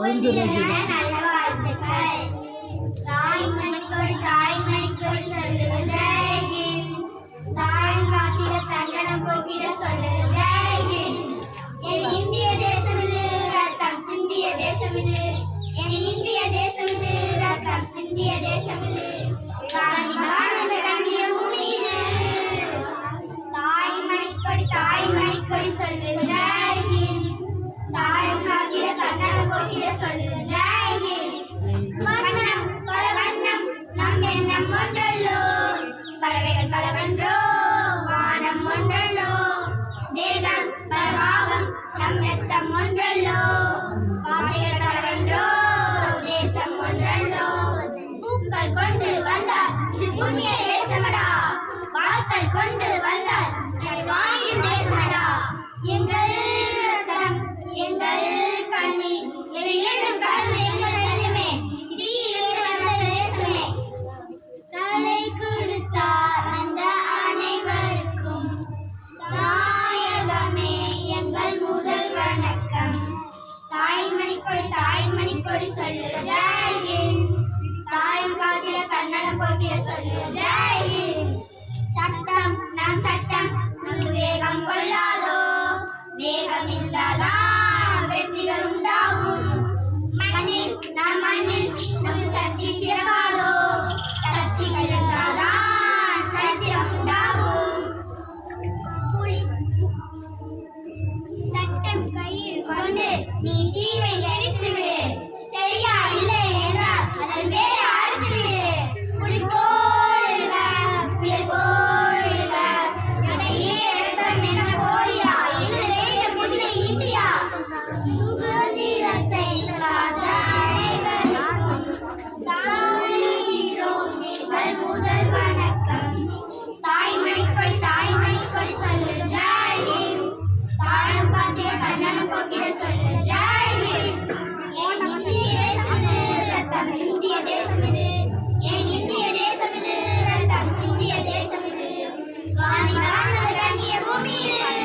நல்ல வாழ்த்துக்கள். தாய் மணிக்கொடி சொல்லுங்க ஜெய்ஹிந்த். தாய் காத்திட தங்கனம் போகிட சொல்லுங்க ஜெய்ஹிந்த். என் இந்திய தேசம் இது, ரத்தம் சிந்திய தேசம் இது. என் இந்திய தேசம் இது, ரத்தம் சிந்திய தேசம் இது. காந்தி வாழ்ந்த கண்ணிய பூமி இது. தாய் மணிக்கொடி சொல்லுங்க ஜெய்ஹிந்த். தாயம் காத்திட தங்கனம் போகிட சொல்லுங்க ஜெய்ஹிந்த். வண்ணம் பல வண்ணம் நம் எண்ணம் ஒன்றல்லோ, பறவைகள் பலவன்றோ வானம் ஒன்றல்லோ. தேசம் பல பாகம் நம் ரத்தம் ஒன்றல்லோ, பாசைகள் பலவன்றோ தேசம் ஒன்றல்லோ. பூக்கள் கொண்டு வந்தார் இது புண்ணிய தேசமடா, வாட்கள் கொண்டு வந்தார் இது வாயின் தேசமடா. எங்கள் ரத்தம் எங்கள் கண்ணீர் இவை இரண்டும் கலந்து எங்கள் ரத்தமே, தீயில் வந்த தேசமே. தலை கொடுத்தார் அந்த அனைவருக்கும் தாயகமே எங்கள் முதல் வணக்கம். தாய் மணிக்கொடி சொல்லுங்க ஜெய்ஹிந்த். தாயம் காத்திட தன்னலம் போக்கிட சொல்லுங்க ஜெய்ஹிந்த். சட்டம் நம் சட்டம் புது வேகம் கொள்ளாதோ, வேகம் இருந்தாதான் வெற்றிகள் உண்டாகும். மண்ணில் புது சக்தி பிறகாதோ, சக்திகள் இருந்தாதான் சரித்திரம் உண்டாகும். சட்டம் கையில் கொண்டு நீ தீவை எரித்து விடு, சரியா இல்லை என்றால் அதன் வேறு அறுத்து விடு. புலி போடுக புயல் போடுக இடையே ரத்தம் என போடியா, இது வேண்டும் புதிய இந்தியா. சுதந்திரத்தை காத்த அனைவருக்கும் தாழீரோம் எங்கள் முதல் வணக்கம். தாய் மணிக்கொடி சொல்லுங்க ஜெய்ஹிந்த். தாயம் காத்திட தன்னலம் போக்கிட சொல்லுங்க ஜெய்ஹிந்த். என் இந்திய தேசம் இது, ரத்தம் சிந்திய தேசம் இது. என் இந்திய தேசம் இது, ரத்தம் சிந்திய தேசம் இது. காந்தி வாழ்ந்த கண்ணிய பூமி இது.